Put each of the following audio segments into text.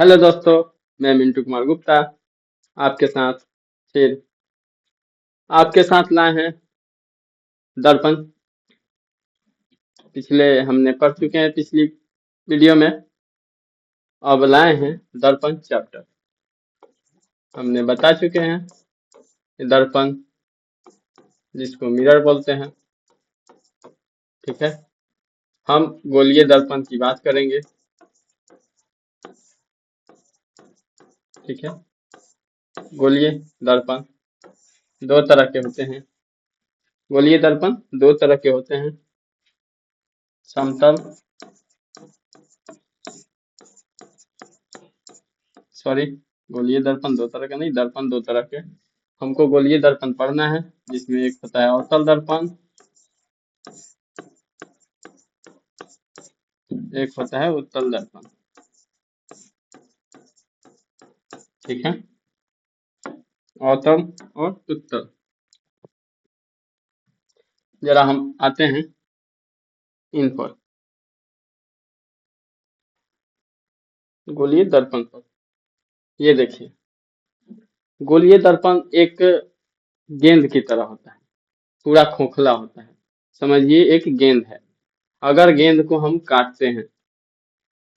Hello दोस्तों, मैं मिंटू कुमार गुप्ता आपके साथ फिर आपके साथ लाए हैं दर्पण। पिछले हमने पढ़ चुके हैं पिछली वीडियो में। अब लाए हैं दर्पण चैप्टर। हमने बता चुके हैं कि दर्पण जिसको मिरर बोलते हैं, ठीक है। हम गोलीय दर्पण की बात करेंगे, ठीक है। गोलीय दर्पण दो तरह के होते हैं। गोलीय दर्पण दो तरह के होते हैं, समतल सॉरी गोलीय दर्पण दो तरह का नहीं, दर्पण दो तरह के। हमको गोलीय दर्पण पढ़ना है जिसमें एक होता है अवतल दर्पण, एक होता है उत्तल दर्पण, ठीक है। अवतल और उत्तल। जरा हम आते हैं इन पर, गोलीय दर्पण पर। ये देखिए, गोलीय दर्पण एक गेंद की तरह होता है, पूरा खोखला होता है। समझिए एक गेंद है। अगर गेंद को हम काटते हैं,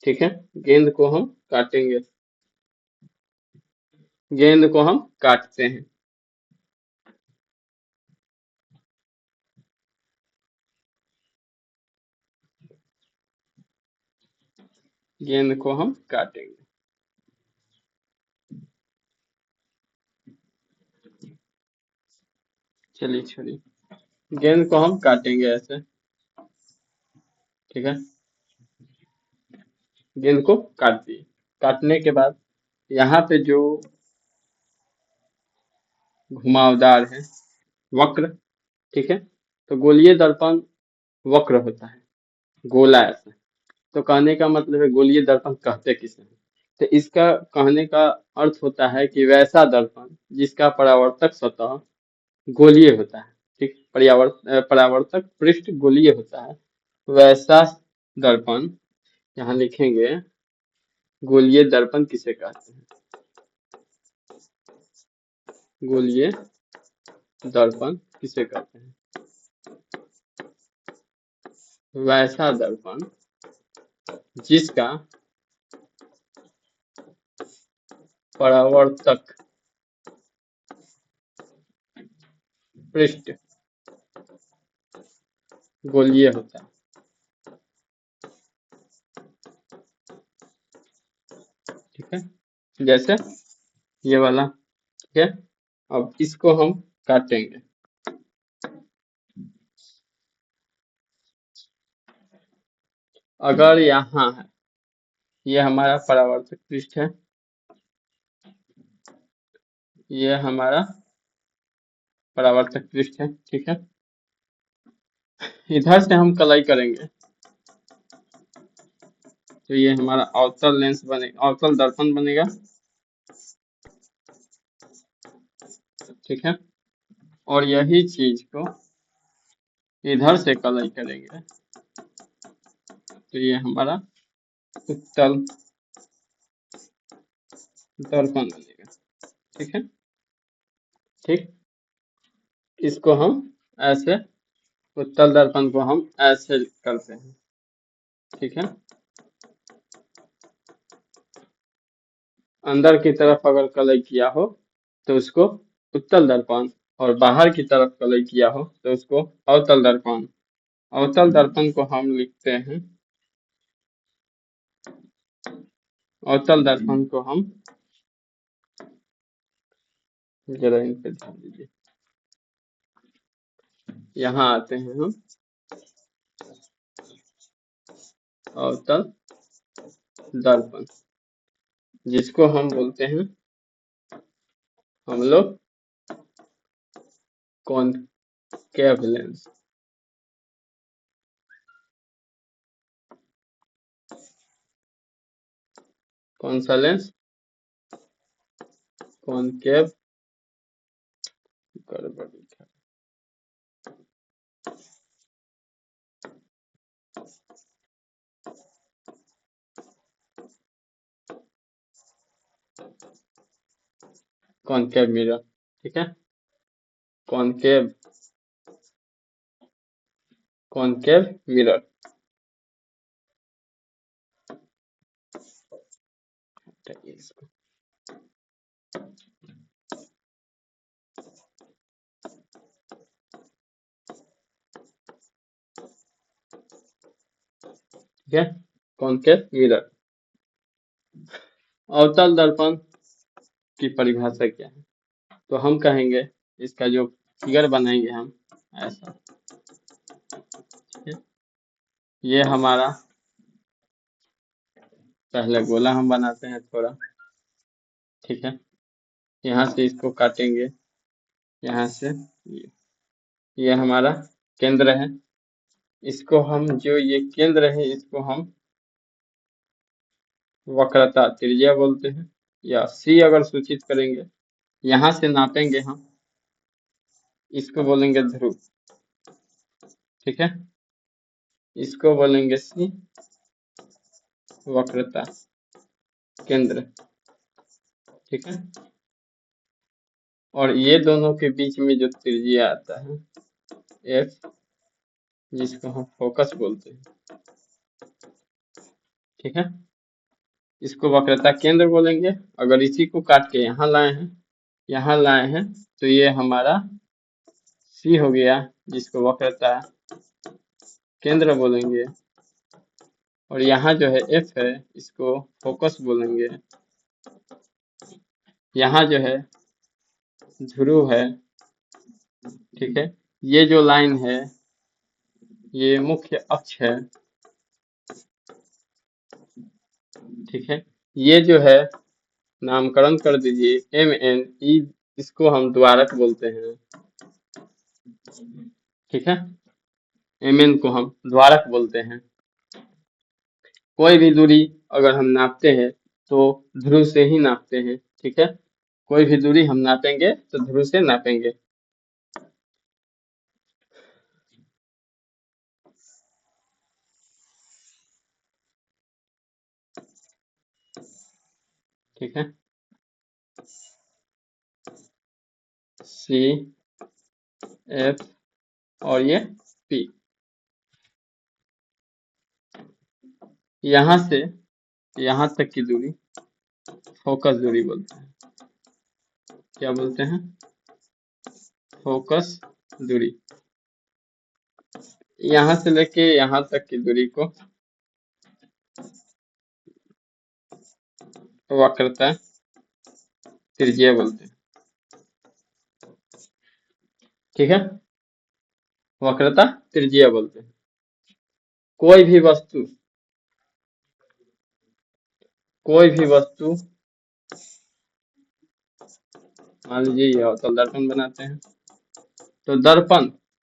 ठीक है, गेंद को हम काटेंगे, गेंद को हम काटते हैं, गेंद को हम काटेंगे, चलिए छोड़िए, गेंद को हम काटेंगे ऐसे, ठीक है। गेंद को काट दिए। काटने के बाद यहाँ पे जो घुमावदार है, वक्र, ठीक है। तो गोलीय दर्पण वक्र होता है, गोला ऐसा। तो कहने का मतलब है गोलीय दर्पण कहते किसे हैं। तो इसका कहने का अर्थ होता है कि वैसा दर्पण जिसका परावर्तक सतह गोलीय होता है, ठीक। परावर्तक पृष्ठ गोलीय होता है, वैसा दर्पण यहाँ लिखेंगे गोलीय दर्पण किसे कहते हैं। गोलीय दर्पण किसे कहते हैं, वैसा दर्पण जिसका परावर्तक पृष्ठ गोलीय होता है, ठीक है। जैसे ये वाला, ठीक है। अब इसको हम काटेंगे। अगर यहाँ है, ये हमारा परावर्तक पृष्ठ है, ये हमारा परावर्तक पृष्ठ है, ठीक है। इधर से हम कलाई करेंगे तो ये हमारा अवतल लेंस बनेगा, अवतल दर्पण बनेगा, ठीक है। और यही चीज को इधर से कलाई करेंगे तो ये हमारा उत्तल दर्पण बनेगा, ठीक है। ठीक, इसको हम ऐसे, उत्तल दर्पण को हम ऐसे करते हैं, ठीक है। अंदर की तरफ अगर कलई किया हो तो उसको उत्तल दर्पण, और बाहर की तरफ कलई किया हो तो उसको अवतल दर्पण। अवतल दर्पण को हम लिखते हैं, अवतल दर्पण को हम, जरा इन पे ध्यान दीजिए, यहाँ आते हैं हम अवतल दर्पण, जिसको हम बोलते हैं हम लोग कॉनकेव लेंस। कौन सा लेंस, कॉनकेव, गड़बड़ी है। कॉनकेव मिरर, ठीक है। कॉनकेव कॉनकेव मिरर, इसको ठीक है। Concave mirror. अवतल दर्पण की परिभाषा क्या है? तो हम कहेंगे इसका जो फिगर बनाएंगे हम ऐसा, ठीक है। ये हमारा पहले गोला हम बनाते हैं थोड़ा, ठीक है। यहाँ से इसको काटेंगे, यहाँ से ये हमारा केंद्र है। इसको हम जो ये केंद्र है इसको हम वक्रता त्रिज्या बोलते हैं, या सी अगर सूचित करेंगे। यहाँ से नापेंगे हम, इसको बोलेंगे ध्रुव, ठीक है। इसको बोलेंगे सी, वक्रता केंद्र, ठीक है। और ये दोनों के बीच में जो त्रिज्या आता है एफ, जिसको हम फोकस बोलते हैं, ठीक है। इसको वक्रता केंद्र बोलेंगे। अगर इसी को काट के यहाँ लाए हैं तो ये हमारा सी हो गया, जिसको वक्रता केंद्र बोलेंगे। और यहाँ जो है एफ है, इसको फोकस बोलेंगे। यहाँ जो है ध्रुव है, ठीक है। ये जो लाइन है ये मुख्य अक्ष है, ठीक है। ये जो है नामकरण कर दीजिए एम एन ई, इसको हम द्वारक बोलते हैं, ठीक है। एम एन को हम द्वारक बोलते हैं। कोई भी दूरी अगर हम नापते हैं तो ध्रुव से ही नापते हैं, ठीक है। कोई भी दूरी हम नापेंगे तो ध्रुव से नापेंगे। ठीक है, सी एफ और ये पी। यहाँ से यहाँ तक की दूरी फोकस दूरी बोलते हैं। क्या बोलते हैं? फोकस दूरी। यहाँ से लेके यहाँ तक की दूरी को वक्रता त्रिज्या बोलते हैं, ठीक है। वक्रता त्रिज्या बोलते हैं। कोई भी वस्तु मान लीजिए ये अवतल दर्पण बनाते हैं, तो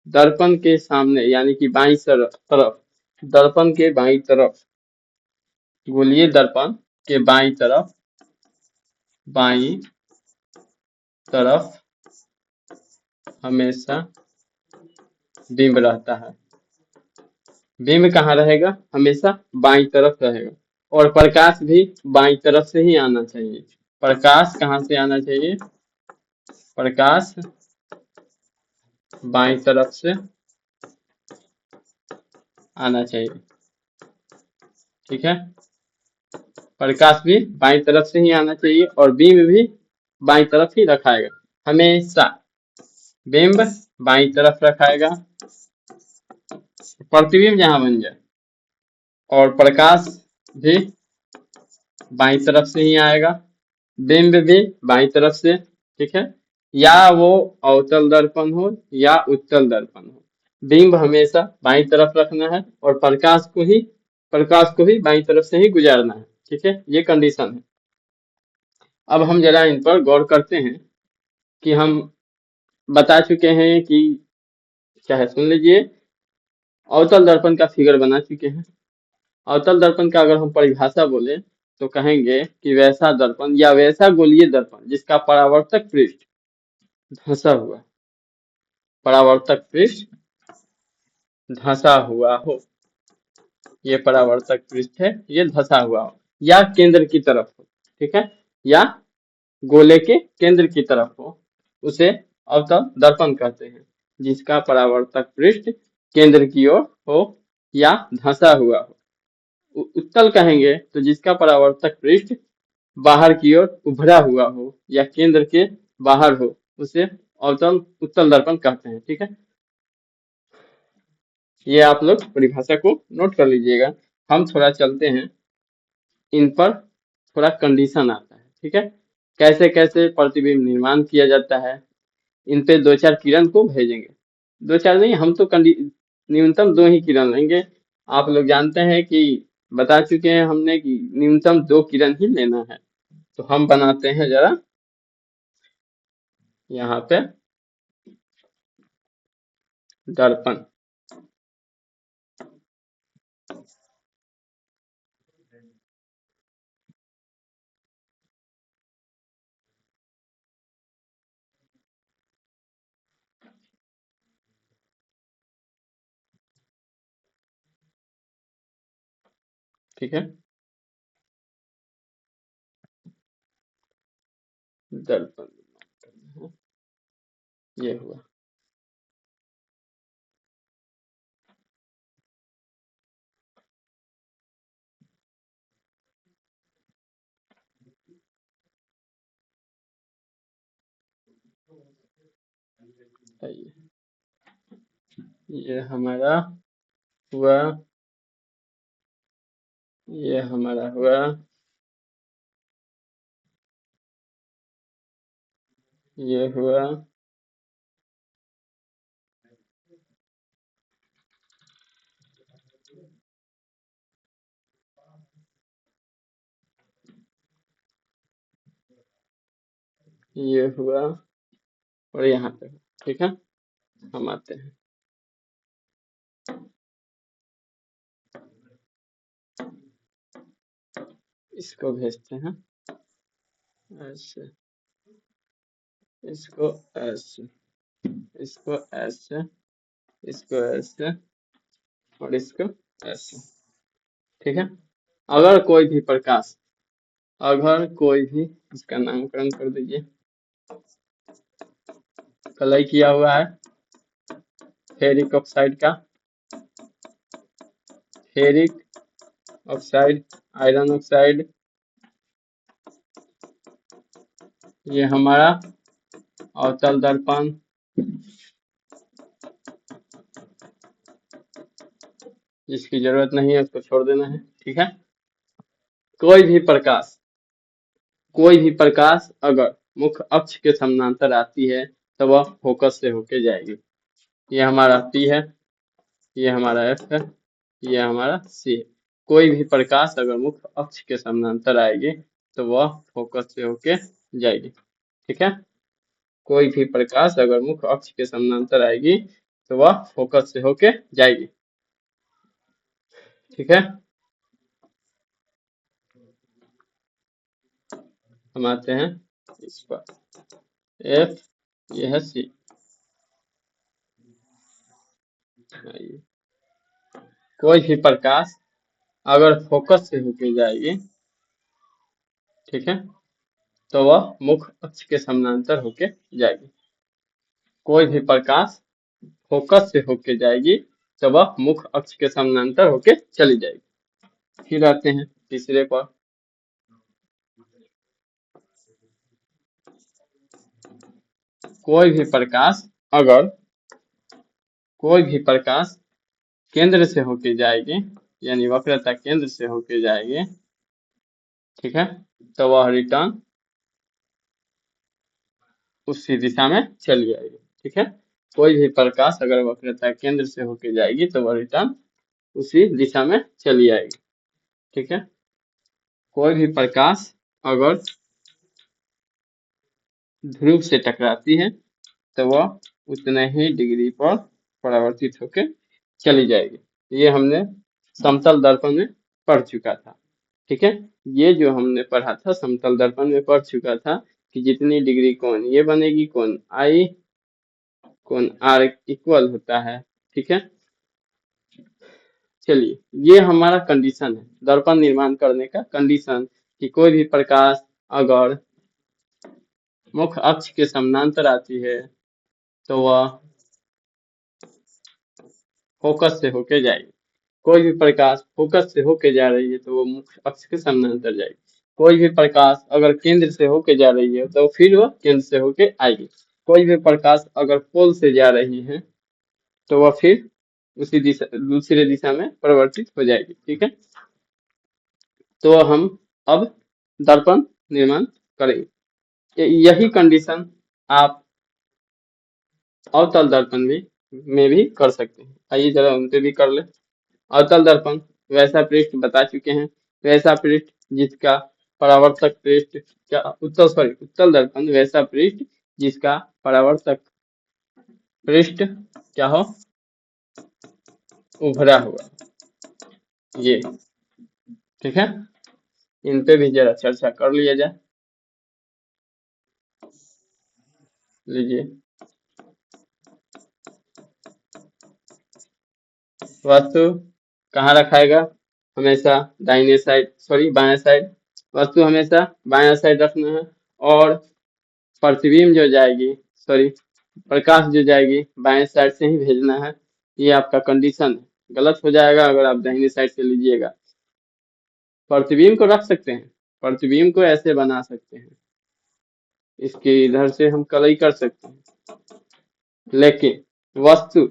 दर्पण के सामने यानी कि बाईं तरफ, दर्पण के बाईं तरफ, गोलीय दर्पण के बाईं तरफ हमेशा बिंब रहता है। बिंब कहाँ रहेगा? हमेशा बाईं तरफ रहेगा। और प्रकाश भी बाईं तरफ से ही आना चाहिए। प्रकाश कहाँ से आना चाहिए? प्रकाश बाईं तरफ से आना चाहिए, ठीक है। प्रकाश भी बाईं तरफ से ही आना चाहिए और बिंब भी बाईं तरफ ही रखाएगा। हमेशा बिंब बाईं तरफ रखाएगा, प्रतिबिंब जहां बन जाए, और प्रकाश भी बाईं तरफ से ही आएगा, बिंब भी बाईं तरफ से, ठीक है। या वो अवतल दर्पण हो या उत्तल दर्पण हो, बिंब हमेशा बाईं तरफ रखना है और प्रकाश को भी बाईं तरफ से ही गुजारना है, ठीक है। ये कंडीशन है। अब हम जरा इन पर गौर करते हैं कि हम बता चुके हैं कि क्या है, सुन लीजिए। अवतल दर्पण का फिगर बना चुके हैं। अवतल दर्पण का अगर हम परिभाषा बोले तो कहेंगे कि वैसा दर्पण या वैसा गोलीय दर्पण जिसका परावर्तक पृष्ठ धंसा हुआ, परावर्तक पृष्ठ धंसा हुआ हो, ये परावर्तक पृष्ठ है, ये धंसा हुआ हो, या केंद्र की तरफ हो, ठीक है, या गोले के केंद्र की तरफ हो उसे अवतल दर्पण कहते हैं। जिसका परावर्तक पृष्ठ केंद्र की ओर हो या धंसा हुआ हो। उत्तल कहेंगे तो जिसका परावर्तक पृष्ठ बाहर की ओर उभरा हुआ हो या केंद्र के बाहर हो उसे अवतल उत्तल दर्पण कहते हैं। ठीक है, ये आप लोग परिभाषा को नोट कर लीजिएगा। हम थोड़ा चलते हैं, इन पर थोड़ा कंडीशन आता है। ठीक है, कैसे कैसे प्रतिबिंब निर्माण किया जाता है, इन पे दो चार किरण को भेजेंगे। दो चार नहीं, हम तो न्यूनतम दो ही किरण लेंगे। आप लोग जानते हैं कि बता चुके हैं हमने कि न्यूनतम दो किरण ही लेना है। तो हम बनाते हैं जरा यहाँ पे दर्पण। ठीक है, दर्पण ये हुआ। ये हमारा हुआ, ये हमारा हुआ, ये हुआ, ये हुआ और यहाँ पे। ठीक है, हम आते हैं, इसको भेजते हैं ऐसे, इसको ऐसे, इसको ऐसे, इसको ऐसे और इसको ऐसे। ठीक है, अगर कोई भी प्रकाश, अगर कोई भी, इसका नामकरण कर दीजिए, कलई किया हुआ है फेरिक ऑक्साइड का, फेरिक ऑक्साइड, आयरन ऑक्साइड, ये हमारा अवतल दर्पण, जिसकी जरूरत नहीं है उसको छोड़ देना है। ठीक है, कोई भी प्रकाश, कोई भी प्रकाश अगर मुख्य अक्ष के समानांतर आती है तो वह फोकस से होके जाएगी। ये हमारा P है, ये हमारा F है, ये हमारा C है। कोई भी प्रकाश अगर मुख्य अक्ष के समानांतर आएगी तो वह फोकस से होके जाएगी। ठीक है, कोई भी प्रकाश अगर मुख्य अक्ष के समानांतर आएगी तो वह फोकस से होके जाएगी। ठीक है, हम आते हैं इस पर, F, ये है C। कोई भी प्रकाश अगर फोकस से होके जाएगी, ठीक है, तो वह मुख्य अक्ष के समानांतर होके जाएगी। कोई भी प्रकाश फोकस से होके जाएगी तो वह मुख्य अक्ष के समानांतर होके चली जाएगी। फिर आते हैं तीसरे पर, कोई भी प्रकाश अगर, कोई भी प्रकाश केंद्र से होके जाएगी, यानी वक्रता केंद्र से होके जाएगी, ठीक है, तो वह रिटर्न उसी दिशा में चली जाएगी। ठीक है, कोई भी प्रकाश अगर वक्रता केंद्र से होके जाएगी तो वह रिटर्न उसी दिशा में चली आएगी। ठीक है, कोई भी प्रकाश अगर ध्रुव से टकराती है तो वह उतने ही डिग्री पर परावर्तित होकर चली जाएगी। ये हमने समतल दर्पण में पढ़ चुका था। ठीक है, ये जो हमने पढ़ा था समतल दर्पण में पढ़ चुका था कि जितनी डिग्री कोण ये बनेगी, कोण आई, कोण आर इक्वल होता है। ठीक है, चलिए ये हमारा कंडीशन है दर्पण निर्माण करने का कंडीशन, कि कोई भी प्रकाश अगर मुख्य अक्ष के समानांतर आती है तो वह फोकस से होके जाएगी। कोई भी प्रकाश फोकस से होके जा रही है तो वो मुख्य अक्ष के समानांतर जाएगी। कोई भी प्रकाश अगर केंद्र से होके जा रही है तो फिर वह केंद्र से होके आएगी। कोई भी प्रकाश अगर पोल से जा रही है तो वह फिर उसी दिशा दूसरे दिशा में परिवर्तित हो जाएगी। ठीक है, तो हम अब दर्पण निर्माण करेंगे। यही कंडीशन आप अवतल दर्पण में भी कर सकते हैं। आइए जरा उन पे भी कर ले। अवतल दर्पण वैसा पृष्ठ बता चुके हैं, वैसा पृष्ठ जिसका परावर्तक पृष्ठ क्या उत्तल दर्पण वैसा पृष्ठ जिसका परावर्तक पृष्ठ क्या हो, उभरा हुआ। ये ठीक है, इन पे भी जरा चर्चा कर लिया जाए। लीजिए, वस्तु कहाँ रखाएगा, हमेशा दाहिने साइड बाएं साइड। वस्तु हमेशा बाएं साइड रखना है और प्रतिबिंब जो जाएगी प्रकाश जो जाएगी बाएं साइड से ही भेजना है। ये आपका कंडीशन है। गलत हो जाएगा अगर आप दाहिने साइड से लीजिएगा। प्रतिबिंब को रख सकते हैं, प्रतिबिंब को ऐसे बना सकते हैं, इसके इधर से हम कलई कर सकते हैं, लेकिन वस्तु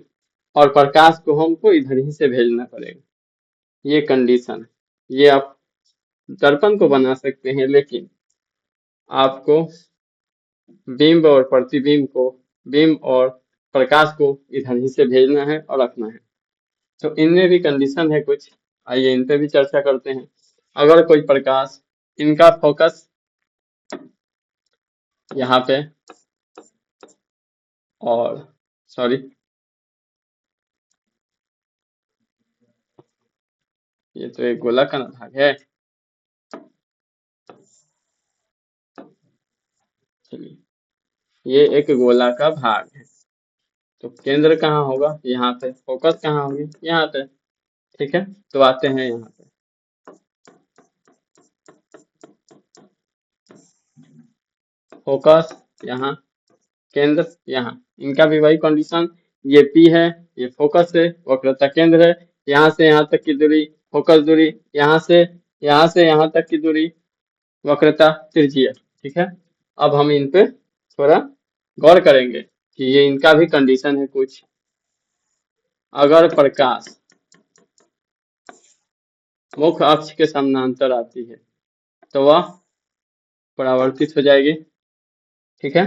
और प्रकाश को हमको इधर ही से भेजना पड़ेगा। ये कंडीशन है। ये आप दर्पण को बना सकते हैं लेकिन आपको बिंब और प्रतिबिंब को, बिंब और प्रकाश को इधर ही से भेजना है और रखना है। तो इनमें भी कंडीशन है कुछ, आइए इन पे भी चर्चा करते हैं। अगर कोई प्रकाश, इनका फोकस यहाँ पे और ये तो एक गोला का भाग है। चलिए, ये एक गोला का भाग है तो केंद्र कहाँ होगा, यहाँ पे। फोकस कहाँ होगी, यहाँ पे। ठीक है, तो आते हैं यहाँ पे। फोकस यहाँ, केंद्र यहाँ, इनका भी वही कंडीशन। ये P है, ये फोकस है, वक्रता केंद्र है। यहाँ से यहाँ तक की दूरी फोकस दूरी, यहाँ से यहाँ तक की दूरी वक्रता त्रिज्या। ठीक है, अब हम इन पे थोड़ा गौर करेंगे कि ये इनका भी कंडीशन है कुछ। अगर प्रकाश मुख्य अक्ष के समानांतर आती है तो वह परावर्तित हो जाएगी। ठीक है,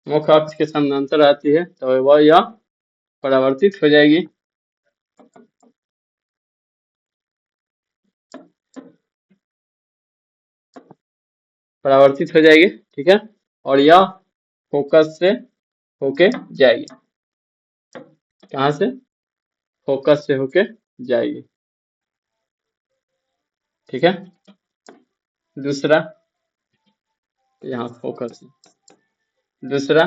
मुख्य अक्ष के समानांतर आती है तो वह यह परावर्तित हो जाएगी। परावर्तित हो जाएगी। ठीक है, और यह फोकस से होके जाएगी। कहाँ से, फोकस से होके जाएगी। ठीक है, दूसरा यहाँ फोकस, दूसरा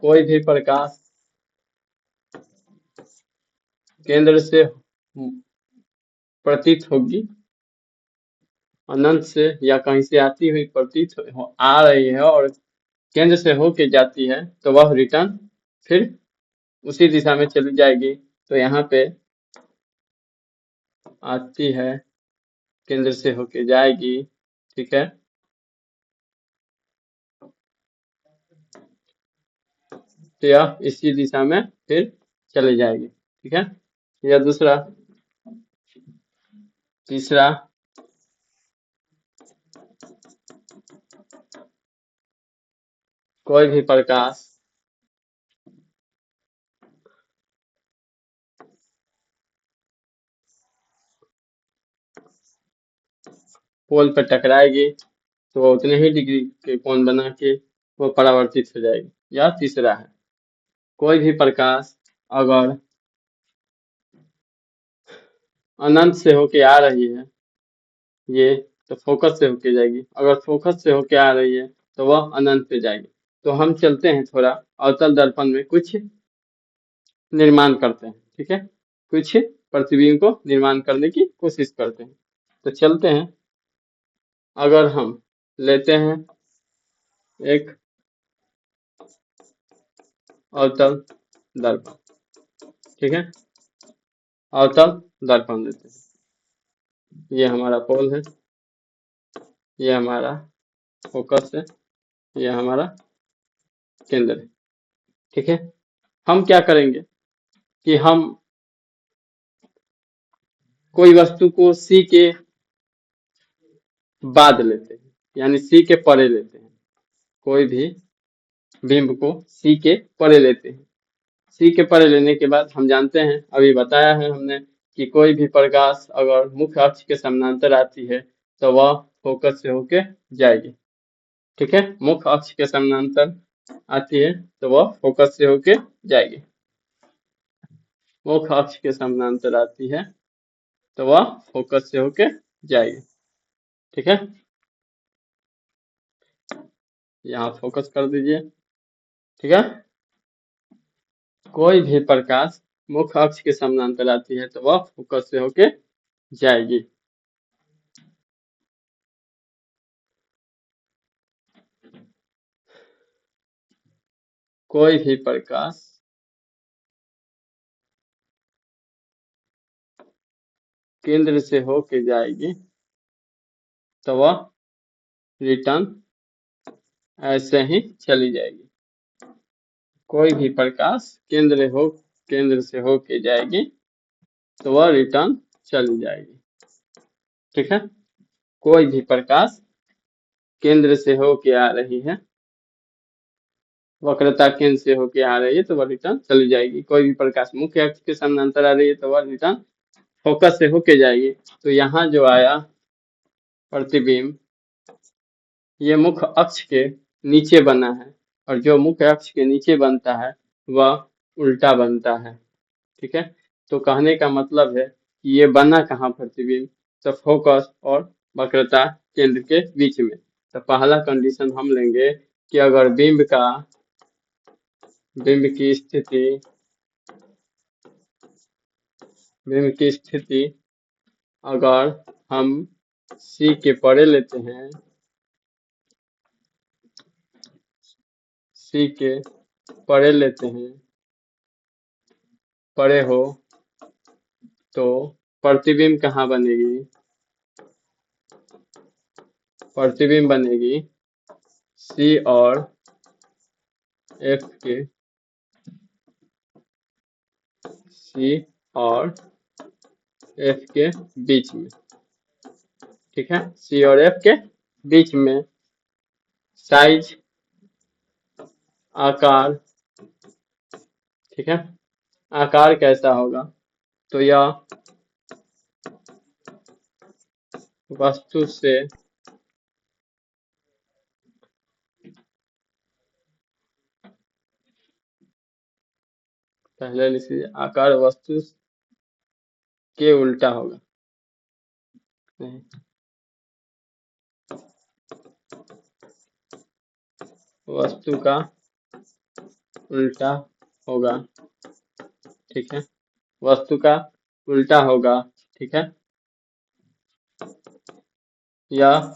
कोई भी प्रकाश केंद्र से प्रतीत होगी, अनंत से या कहीं से आती हुई आ रही है और केंद्र से होके जाती है तो वह रिटर्न फिर उसी दिशा में चली जाएगी। तो यहाँ पे आती है, केंद्र से होके जाएगी। ठीक है, तो यह इसी दिशा में फिर चली जाएगी। ठीक है, यह दूसरा। तीसरा कोई भी प्रकाश पोल पर टकराएगी तो वो उतने ही डिग्री के कोण बना के वो परावर्तित हो जाएगी। यह तीसरा है। कोई भी प्रकाश अगर अनंत से होके आ रही है ये, तो फोकस से होके जाएगी। अगर फोकस से होके आ रही है तो वह अनंत पे जाएगी। तो हम चलते हैं थोड़ा अवतल दर्पण में कुछ निर्माण करते हैं। ठीक है, कुछ प्रतिबिंब को निर्माण करने की कोशिश करते हैं। तो चलते हैं। अगर हम लेते हैं एक अवतल दर्पण, ठीक है, अवतल दर्पण लेते हैं। ये हमारा पोल है, ये हमारा फोकस है, ये हमारा केंद्र है, ठीक है। हम क्या करेंगे कि हम कोई वस्तु को सी के बाद लेते हैं, यानी सी के परे लेते हैं। कोई भी बिंब को सी के परे लेते हैं। सी के परे लेने के बाद हम जानते हैं, अभी बताया है हमने, कि कोई भी प्रकाश अगर मुख्य अक्ष के समानांतर आती है तो वह फोकस से होके जाएगी, ठीक है। मुख्य अक्ष के समानांतर आती है तो वह फोकस से होके जाएगी। मुख्य अक्ष के समानांतर आती है तो वह फोकस से होके जाएगी, ठीक है। यहाँ फोकस कर दीजिए, ठीक है। कोई भी प्रकाश मुख्य अक्ष के समानांतर आती है तो वह फोकस से होके जाएगी। कोई भी प्रकाश केंद्र से होके जाएगी तो वह रिटर्न ऐसे ही चली जाएगी। कोई भी प्रकाश केंद्र से होके जाएगी तो वह रिटर्न चली जाएगी, ठीक है। कोई भी प्रकाश केंद्र से होके आ रही है, वक्रता केंद्र से होके आ रही है तो वह रिटर्न चली जाएगी। कोई भी प्रकाश मुख्य अक्ष के समानांतर आ रही है तो वह रिटर्न फोकस से होके जाएगी। तो यहाँ जो आया प्रतिबिंब, ये मुख्य अक्ष के नीचे बना है, और जो मुख्य अक्ष के नीचे बनता है वह उल्टा बनता है, ठीक है। तो कहने का मतलब है कि ये बना कहाँ प्रतिबिंब, तो फोकस और वक्रता केंद्र के बीच में। तो पहला कंडीशन हम लेंगे कि अगर बिंब की स्थिति अगर हम सी के परे लेते हैं, सी के परे लेते हैं, परे हो, तो प्रतिबिंब कहाँ बनेगी, प्रतिबिंब बनेगी सी और एफ के, सी और एफ के बीच में, ठीक है। सी और एफ के बीच में साइज, आकार, ठीक है। आकार कैसा होगा, तो यह वस्तु से पहले लिख लीजिए, आकार वस्तु के उल्टा होगा, नहीं, वस्तु का उल्टा होगा, ठीक है। वस्तु का उल्टा होगा, ठीक है। यह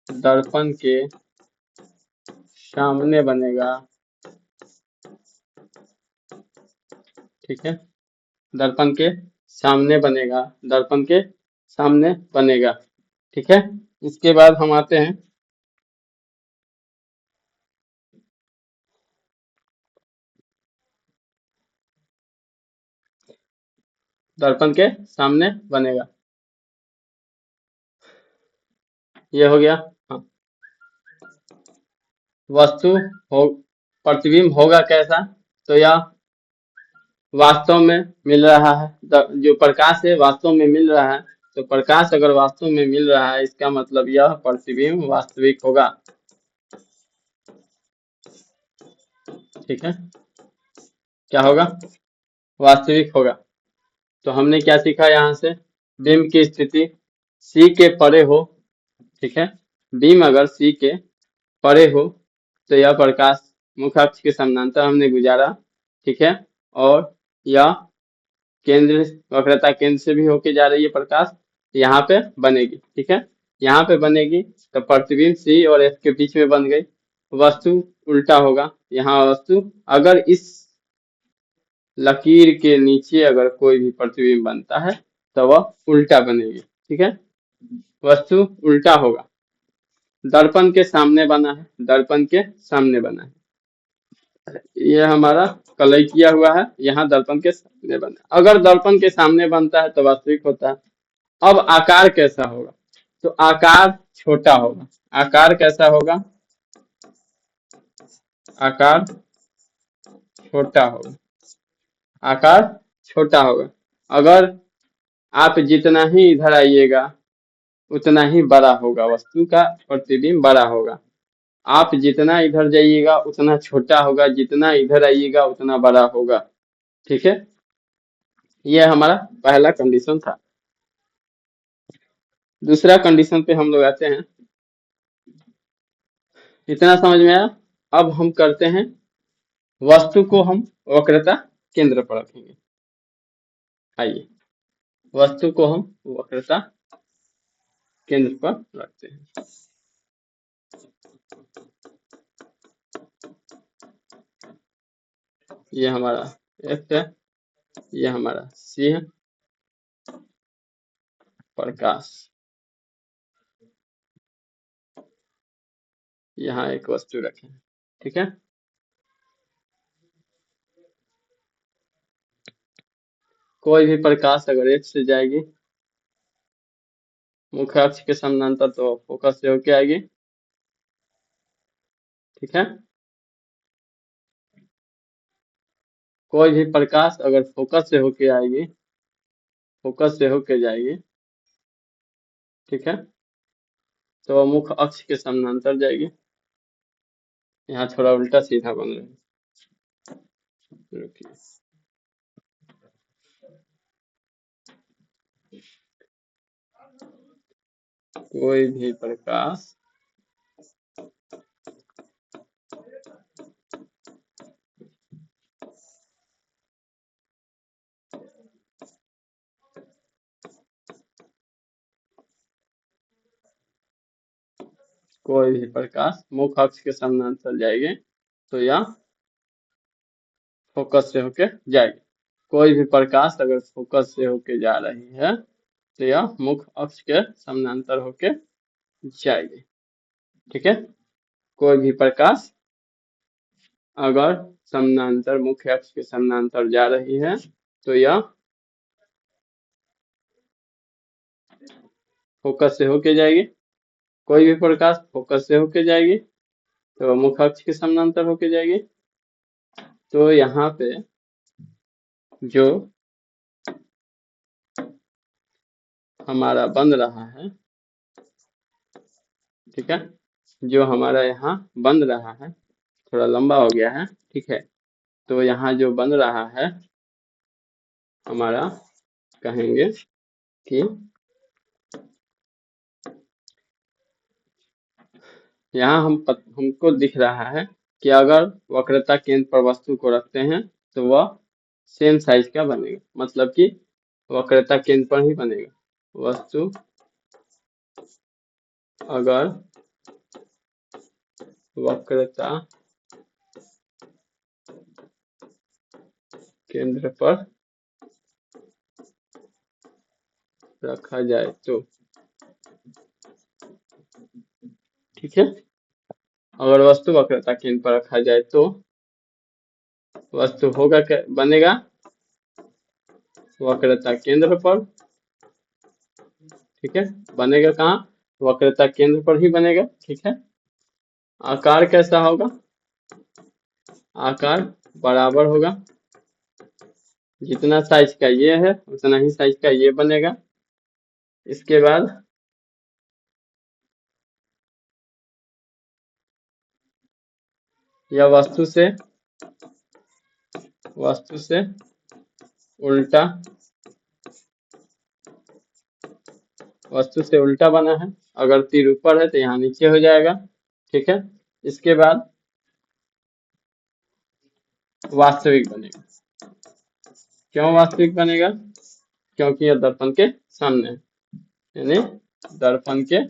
दर्पण के सामने बनेगा, ठीक है। दर्पण के सामने बनेगा, दर्पण के सामने बनेगा, ठीक है। इसके बाद हम आते हैं दर्पण के सामने बनेगा, ये हो गया। हाँ, वस्तु हो, प्रतिबिंब होगा कैसा, तो यह वास्तव में मिल रहा है, जो प्रकाश है वास्तव में मिल रहा है। तो प्रकाश अगर वास्तव में मिल रहा है, इसका मतलब यह प्रतिबिंब वास्तविक होगा, ठीक है। क्या होगा, वास्तविक होगा। तो हमने क्या सीखा यहाँ से, बिंब की स्थिति सी के परे हो, ठीक है। बिंब अगर सी के परे हो तो यह प्रकाश मुख्य अक्ष के समानांतर हमने गुजारा, ठीक है। और यह केंद्र, वक्रता केंद्र से भी होके जा रही है प्रकाश, यहाँ पे बनेगी, ठीक है। यहाँ पे बनेगी तो प्रतिबिंब सी और एफ के बीच में बन गई। वस्तु उल्टा होगा, यहाँ वस्तु अगर इस लकीर के नीचे अगर कोई भी प्रतिबिंब बनता है तो वह उल्टा बनेगी। ठीक है, वस्तु उल्टा होगा। दर्पण के सामने बना है, दर्पण के सामने बना है, ये हमारा कलई किया हुआ है, यहाँ दर्पण के सामने बना है। अगर दर्पण के सामने बनता है तो वास्तविक होता है। अब आकार कैसा होगा, तो आकार छोटा होगा। आकार कैसा होगा, आकार छोटा होगा, आकार छोटा होगा। अगर आप जितना ही इधर आइएगा उतना ही बड़ा होगा, वस्तु का प्रतिबिंब बड़ा होगा। आप जितना इधर जाइएगा उतना छोटा होगा, जितना इधर आइएगा उतना बड़ा होगा। ठीक है, यह हमारा पहला कंडीशन था। दूसरा कंडीशन पे हम लोग आते हैं। इतना समझ में आया। अब हम करते हैं, वस्तु को हम वक्रता केंद्र पर रखेंगे। आइए, वस्तु को हम वक्रता केंद्र पर रखते हैं। ये हमारा एफ है, ये हमारा सी है। प्रकाश, यहाँ एक वस्तु रखें। ठीक है, कोई भी प्रकाश अगर एक से जाएगी मुख्य अक्ष के समानांतर तो फोकस से होके आएगी। ठीक है, कोई भी प्रकाश अगर फोकस से होके आएगी, फोकस से होके जाएगी, ठीक है, तो मुख्य अक्ष के समानांतर जाएगी। यहाँ थोड़ा उल्टा सीधा बन रहा है, रुकिए। कोई भी प्रकाश कोई भी प्रकाश मुख्य अक्ष के समानांतर जाएगी तो यह फोकस से होके जाएगी। कोई भी प्रकाश अगर फोकस से होके जा रही है तो यह मुख्य अक्ष के समानांतर होके जाएगी। ठीक है, कोई भी प्रकाश अगर समानांतर मुख्य अक्ष के समानांतर जा रही है तो यह फोकस से होके जाएगी। कोई भी प्रकाश फोकस से होके जाएगी तो मुख्य अक्ष के समानांतर होके जाएगी। तो यहाँ पे जो हमारा बन रहा है, ठीक है, जो हमारा यहाँ बन रहा है, थोड़ा लंबा हो गया है। ठीक है, तो यहाँ जो बन रहा है हमारा, कहेंगे कि यहाँ हमको दिख रहा है कि अगर वक्रता केंद्र पर वस्तु को रखते हैं तो वह सेम साइज का बनेगा, मतलब कि वक्रता केंद्र पर ही बनेगा। वस्तु अगर वक्रता केंद्र पर रखा जाए तो, ठीक है, अगर वस्तु वक्रता केंद्र पर रखा जाए तो वस्तु होगा क्या, बनेगा वक्रता केंद्र पर। ठीक है, बनेगा कहाँ, वक्रता केंद्र पर ही बनेगा। ठीक है, आकार कैसा होगा, आकार बराबर होगा, जितना साइज का ये है उतना ही साइज का ये बनेगा। इसके बाद यह वस्तु से उल्टा, वस्तु से उल्टा बना है। अगर तीर ऊपर है तो यहाँ नीचे हो जाएगा। ठीक है, इसके बाद वास्तविक बनेगा। क्यों वास्तविक बनेगा, क्योंकि यह दर्पण के सामने है, यानी दर्पण के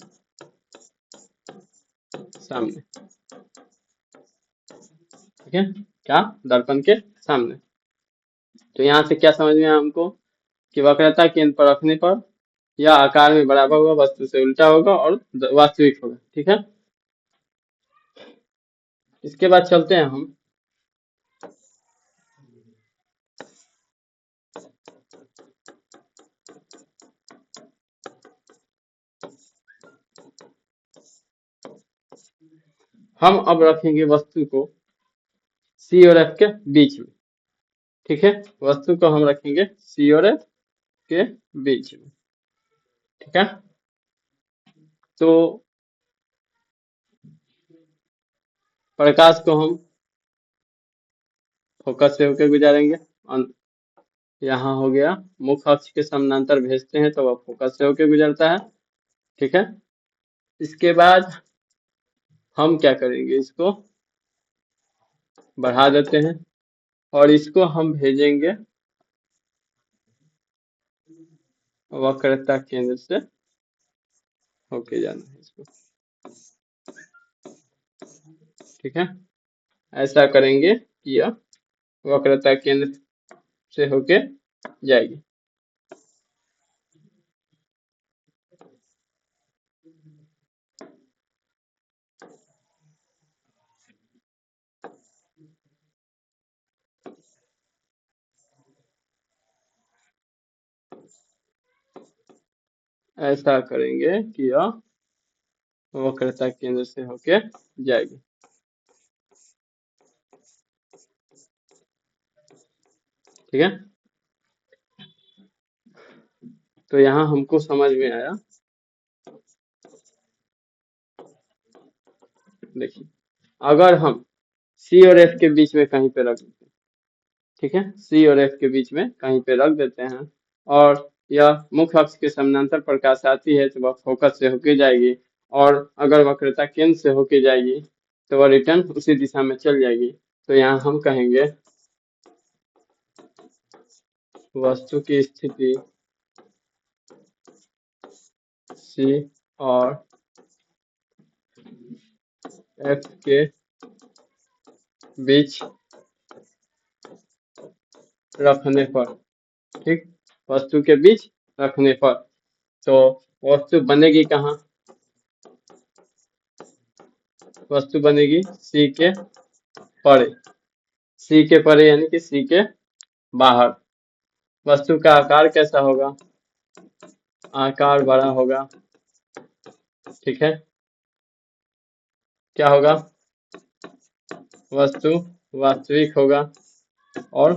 सामने। ठीक है, क्या? दर्पण के सामने। तो यहाँ से क्या समझ में आया हमको कि वक्रता केंद्र पर रखने पर यह आकार में बराबर होगा, वस्तु से उल्टा होगा और वास्तविक होगा। ठीक है, इसके बाद चलते हैं हम अब रखेंगे वस्तु को सी और एफ के बीच में। ठीक है, वस्तु को हम रखेंगे सी और एफ के बीच में। ठीक है, तो प्रकाश को हम फोकस से होकर गुजारेंगे। यहाँ हो गया, मुख्य अक्ष के समानांतर भेजते हैं तो वह फोकस से होकर गुजरता है। ठीक है, इसके बाद हम क्या करेंगे, इसको बढ़ा देते हैं और इसको हम भेजेंगे वक्रता केंद्र से होके जाना है इसको। ठीक है, ऐसा करेंगे कि यह वक्रता केंद्र से होके जाएगी। ऐसा करेंगे कि यह वक्रता केंद्र से होके जाएगी। ठीक है, तो यहाँ हमको समझ में आया। देखिए, अगर हम सी और एफ के बीच में कहीं पे रख देते हैं, ठीक है, सी और एफ के बीच में कहीं पे रख देते हैं और यह मुख्य अक्ष के समानांतर प्रकाश आती है तो वह फोकस से होके जाएगी, और अगर वक्रता केंद्र से होके जाएगी तो वह रिटर्न उसी दिशा में चल जाएगी। तो यहाँ हम कहेंगे वस्तु की स्थिति सी और एफ के बीच रखने पर, ठीक, वस्तु के बीच रखने पर, तो वस्तु बनेगी कहाँ? वस्तु बनेगी सी के परे। सी के परे यानी कि सी के बाहर। वस्तु का आकार कैसा होगा? आकार बड़ा होगा। ठीक है, क्या होगा? वस्तु वास्तविक होगा और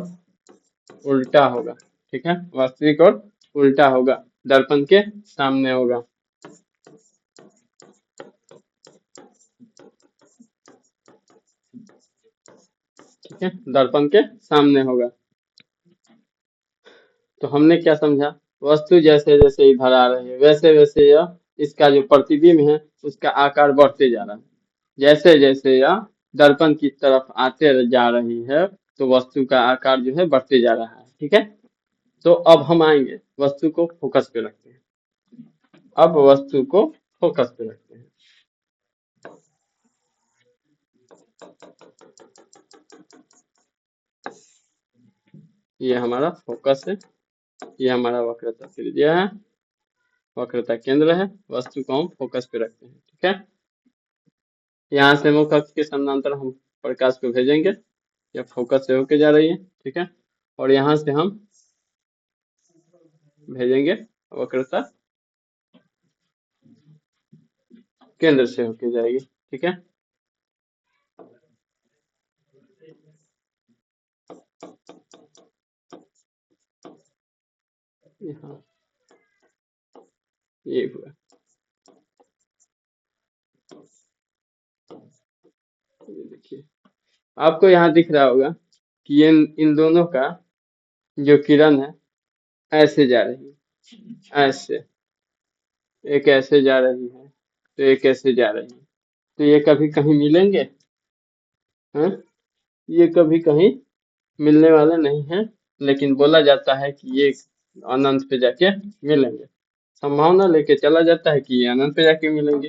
उल्टा होगा। ठीक है, वास्तविक और उल्टा होगा, दर्पण के सामने होगा। ठीक है, दर्पण के सामने होगा। तो हमने क्या समझा? वस्तु जैसे जैसे इधर आ रही है वैसे वैसे यह इसका जो प्रतिबिंब है उसका आकार बढ़ते जा रहा है। जैसे जैसे यह दर्पण की तरफ आते जा रही है तो वस्तु का आकार जो है बढ़ते जा रहा है। ठीक है, तो अब हम आएंगे वस्तु को फोकस पे रखते हैं। अब वस्तु को फोकस पे रखते हैं। ये हमारा फोकस है, ये हमारा वक्रता त्रिज्या है, वक्रता केंद्र है, वस्तु को हम फोकस पे रखते हैं। ठीक है, यहाँ से मुख्य अक्ष के समानांतर हम प्रकाश को भेजेंगे, यह फोकस से होके जा रही है। ठीक है, और यहाँ से हम भेजेंगे वक्रता केंद्र से होके जाएगी। ठीक है, यहाँ ये हुआ, ये देखिए, आपको यहाँ दिख रहा होगा कि ये इन दोनों का जो किरण है ऐसे जा रही है, ऐसे, एक ऐसे जा रही है तो एक ऐसे जा रही है, तो ये कभी कहीं मिलेंगे? हैं? ये कभी कहीं मिलने वाले नहीं है, लेकिन बोला जाता है कि ये अनंत पे जाके मिलेंगे। संभावना लेके चला जाता है कि ये अनंत पे जाके मिलेंगे।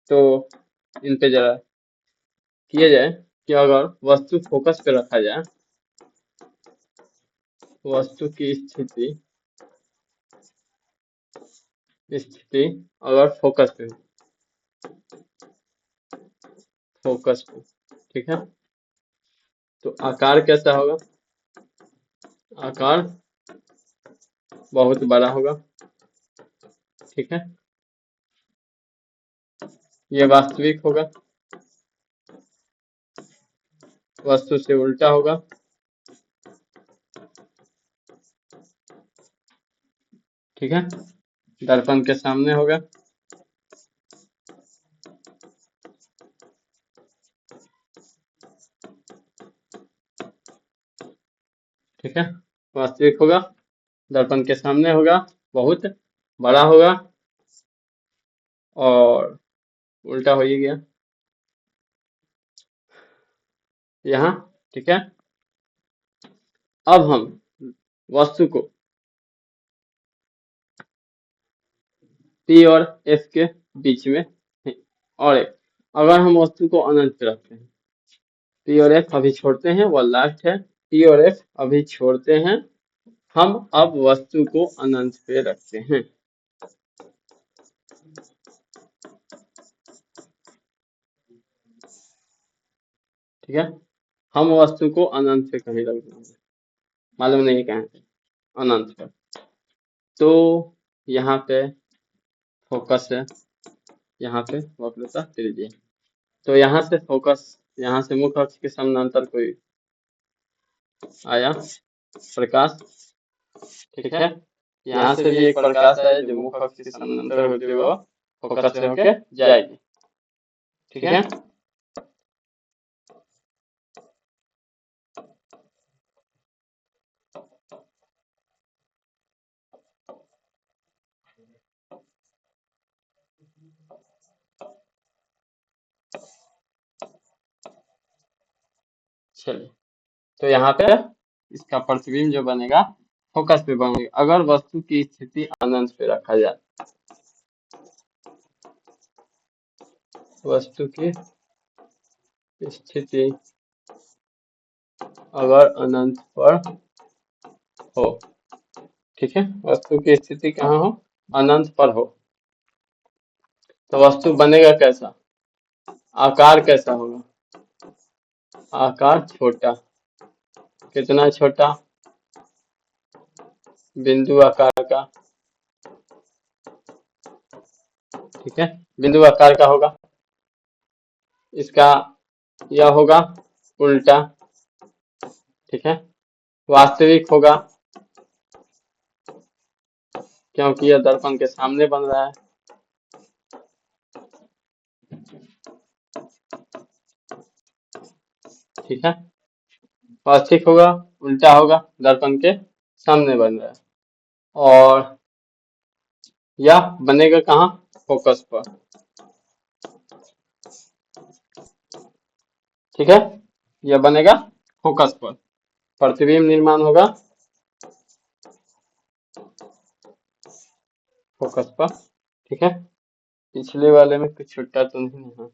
तो इन पे जरा किया जाए कि अगर वस्तु फोकस पे रखा जाए, वस्तु की स्थिति अगर फोकस पे हो, फोकस पे, ठीक है, तो आकार कैसा होगा? आकार बहुत बड़ा होगा, ठीक है, ये वास्तविक होगा, वस्तु से उल्टा होगा, ठीक है, दर्पण के सामने होगा, ठीक है, वास्तविक होगा, दर्पण के सामने होगा, बहुत बड़ा होगा और उल्टा हो ही गया यहाँ, ठीक है। अब हम वस्तु को P और F के बीच में है। और एक, अगर हम वस्तु को अनंत पे रखते हैं, P और F अभी छोड़ते हैं, वह लास्ट है, P और F अभी छोड़ते हैं, हम अब वस्तु को अनंत पे रखते हैं, ठीक है, हम वस्तु को अनंत पे कहीं रख देंगे, मालूम नहीं कहाँ पे, अनंत पे, तो यहाँ पे फोकस है, यहाँ पे वक्रता त्रिज्या, तो यहाँ से फोकस, यहाँ से मुख्य अक्ष के समानांतर कोई आया प्रकाश, ठीक है, यहाँ से भी एक प्रकाश है जो मुख्य अक्ष के समानांतर होते हुए फोकस से होके जाएगी, ठीक है। चलिए, तो यहाँ पे इसका प्रतिबिंब जो बनेगा फोकस पे बनेगा, अगर वस्तु की स्थिति अनंत पे रखा जाए, वस्तु की स्थिति अगर अनंत पर हो, ठीक है, वस्तु की स्थिति कहाँ हो? अनंत पर हो, तो वस्तु बनेगा कैसा? आकार कैसा होगा? आकार छोटा, कितना छोटा? बिंदु आकार का, ठीक है, बिंदु आकार का होगा, इसका यह होगा उल्टा, ठीक है, वास्तविक होगा क्योंकि यह दर्पण के सामने बन रहा है, ठीक है, वास्तविक होगा, उल्टा होगा, दर्पण के सामने बन रहा है, और यह बनेगा कहाँ? फोकस पर, ठीक है, यह बनेगा फोकस पर, प्रतिबिंब निर्माण होगा फोकस पर, ठीक है, पिछले वाले में कुछ छुट्टा तो नहीं है,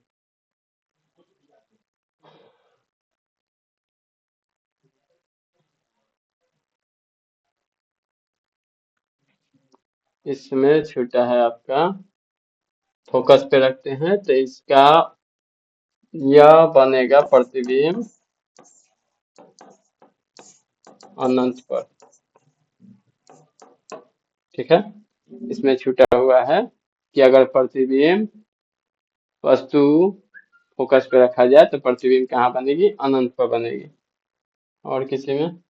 इसमें छूटा है आपका, फोकस पे रखते हैं तो इसका यह बनेगा प्रतिबिंब अनंत पर, ठीक है, इसमें छूटा हुआ है कि अगर प्रतिबिंब वस्तु फोकस पे रखा जाए तो प्रतिबिंब कहाँ बनेगी? अनंत पर बनेगी, और किसी में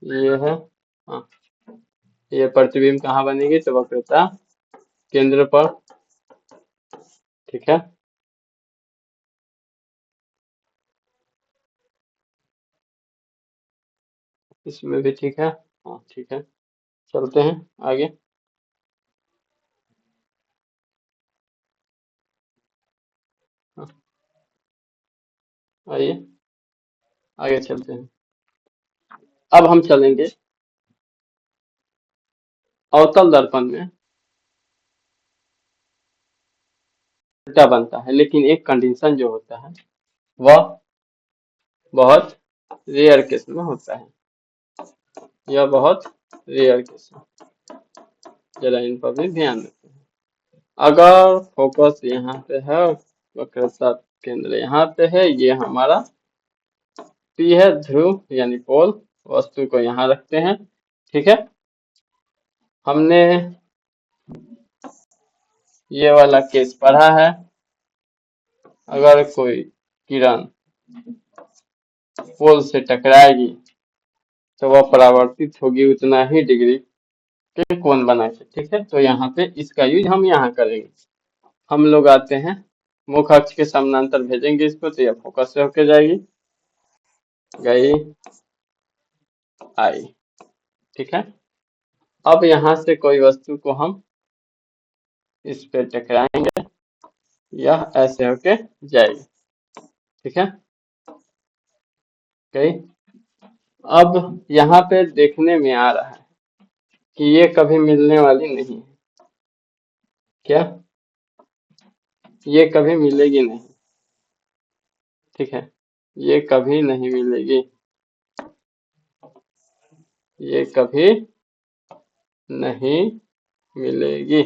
ये है, हाँ, ये प्रतिबिंब कहाँ बनेगी? तो वक्रता केंद्र पर, ठीक है, इसमें भी ठीक है, हाँ ठीक है, चलते हैं आगे, हाँ, आइए आगे चलते हैं। अब हम चलेंगे अवतल दर्पण में। उल्टा बनता है, लेकिन एक कंडीशन जो होता है वह बहुत रेयर केस में होता है। यह बहुत रेयर केस है, जरा इन पर भी ध्यान देते हैं। अगर फोकस यहाँ पे है, वक्रता केंद्र यहाँ पे है, ये हमारा पी है, ध्रुव यानी पोल, वस्तु को यहाँ रखते हैं। ठीक है, हमने ये वाला केस पढ़ा है। अगर कोई किरण पोल से टकराएगी तो वह परावर्तित होगी उतना ही डिग्री के कोण बना के। ठीक है, तो यहाँ पे इसका यूज हम यहाँ करेंगे। हम लोग आते हैं मुख्य अक्ष के समानांतर भेजेंगे इसको, तो यह फोकस से होके जाएगी, गई, आई। ठीक है, अब यहाँ से कोई वस्तु को हम इस पे टकराएंगे, यह ऐसे होके जाएगी। ठीक है, गई। अब यहाँ पे देखने में आ रहा है कि ये कभी मिलने वाली नहीं है। क्या? ये कभी मिलेगी नहीं। ठीक है, ये कभी नहीं मिलेगी, ये कभी नहीं मिलेगी।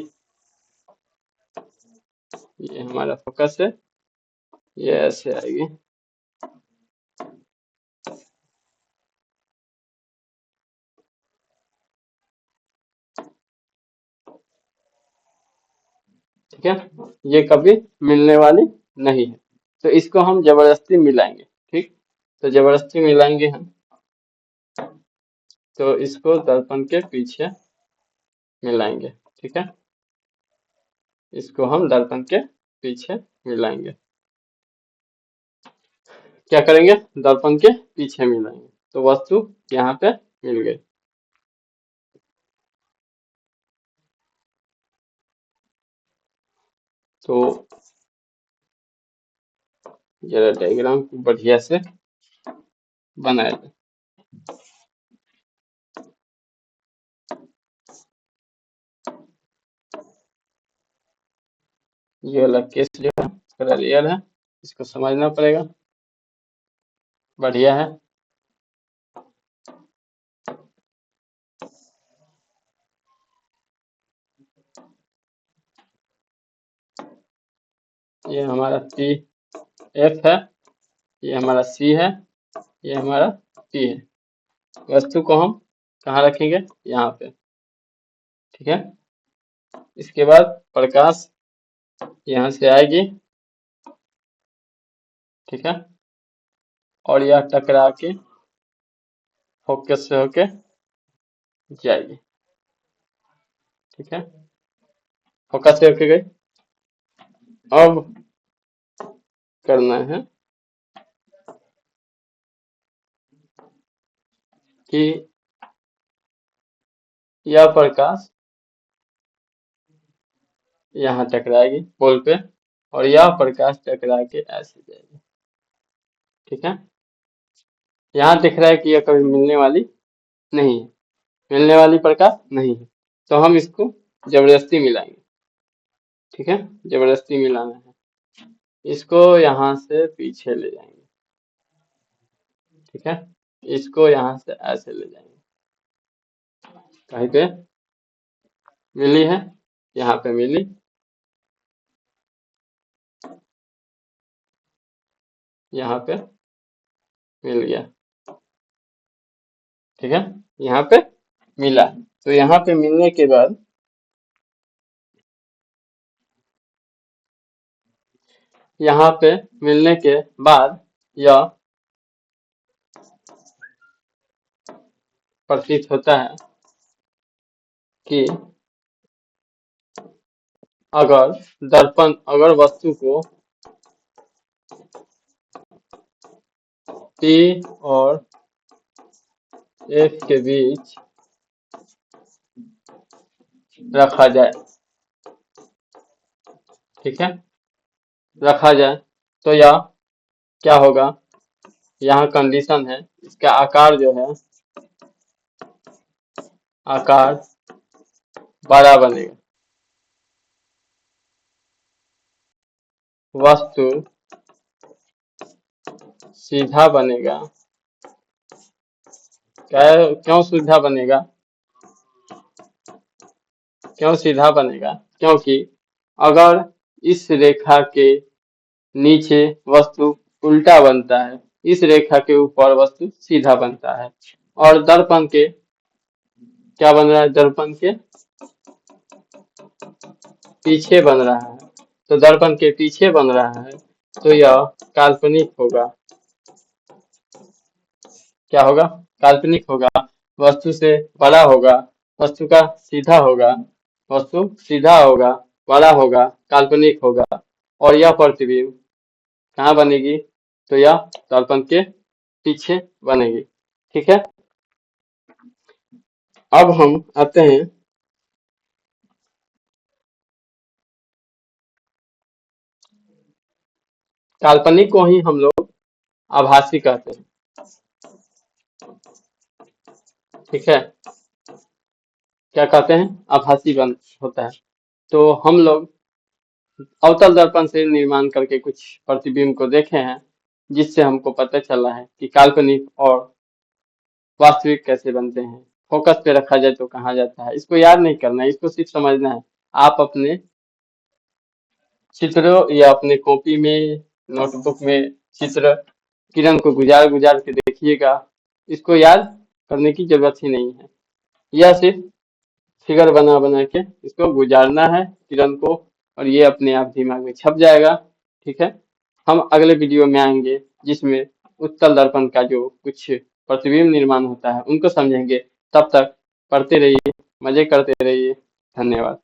ये हमारा फोकस है, ये ऐसे आएगी। ठीक है, ये कभी मिलने वाली नहीं है, तो इसको हम जबरदस्ती मिलाएंगे। ठीक, तो जबरदस्ती मिलाएंगे हम, तो इसको दर्पण के पीछे मिलाएंगे। ठीक है, इसको हम दर्पण के पीछे मिलाएंगे। क्या करेंगे? दर्पण के पीछे मिलाएंगे, तो वस्तु यहाँ पे मिल गई। तो जरा डायग्राम को बढ़िया से बनाया जाए। ये वाला केस जो है थोड़ा रियल है, इसको समझना पड़ेगा। बढ़िया है। ये हमारा पी एफ है, ये हमारा सी है, ये हमारा पी है। वस्तु को हम कहाँ रखेंगे? यहाँ पे। ठीक है, इसके बाद प्रकाश यहाँ से आएगी। ठीक है, और यह टकरा के फोकस से होके जाएगी। ठीक है, फोकस से होके गई। अब करना है कि यह प्रकाश यहाँ टकराएगी पोल पे, और यह प्रकाश टकरा के ऐसे जाएगी। ठीक है, यहाँ दिख रहा है कि यह कभी मिलने वाली नहीं है, मिलने वाली प्रकाश नहीं है, तो हम इसको जबरदस्ती मिलाएंगे। ठीक है, जबरदस्ती मिलाना है, इसको यहाँ से पीछे ले जाएंगे। ठीक है, इसको यहाँ से ऐसे ले जाएंगे। कहीं पे मिली है, यहाँ पे मिली, यहाँ पे मिल गया। ठीक है, यहाँ पे मिला, तो यहाँ पे मिलने के बाद यहाँ पे मिलने के बाद यह प्रतीत होता है कि अगर वस्तु को P और F के बीच रखा जाए, ठीक है, रखा जाए, तो यह क्या होगा? यहाँ कंडीशन है, इसका आकार जो है आकार बड़ा बनेगा, वस्तु सीधा बनेगा। क्यों सीधा बनेगा? क्यों सीधा बनेगा? क्योंकि अगर इस रेखा के नीचे वस्तु उल्टा बनता है, इस रेखा के ऊपर वस्तु सीधा बनता है। और दर्पण के क्या बन रहा है? दर्पण के पीछे बन रहा है, तो दर्पण के पीछे बन रहा है, तो यह काल्पनिक होगा। क्या होगा? काल्पनिक होगा। वस्तु से बड़ा होगा, वस्तु का सीधा होगा, वस्तु सीधा होगा, बड़ा होगा, काल्पनिक होगा। और यह प्रतिबिंब कहाँ बनेगी? तो यह दर्पण के पीछे बनेगी। ठीक है, अब हम आते हैं काल्पनिक को ही हम लोग आभासी कहते हैं। ठीक है, क्या कहते हैं? आभासी बन होता है। तो हम लोग अवतल दर्पण से निर्माण करके कुछ प्रतिबिंब को देखे हैं, जिससे हमको पता चला है कि काल्पनिक और वास्तविक कैसे बनते हैं। फोकस पे रखा जाए तो कहाँ जाता है, इसको याद नहीं करना है, इसको सिर्फ समझना है। आप अपने चित्रों या अपने कॉपी में, नोटबुक में चित्र किरण को गुजार गुजार के देखिएगा। इसको याद करने की जरूरत ही नहीं है, यह सिर्फ फिगर बना बना के इसको गुजारना है किरण को, और ये अपने आप दिमाग में छप जाएगा। ठीक है, हम अगले वीडियो में आएंगे जिसमें उत्तल दर्पण का जो कुछ प्रतिबिंब निर्माण होता है उनको समझेंगे। तब तक पढ़ते रहिए, मजे करते रहिए। धन्यवाद।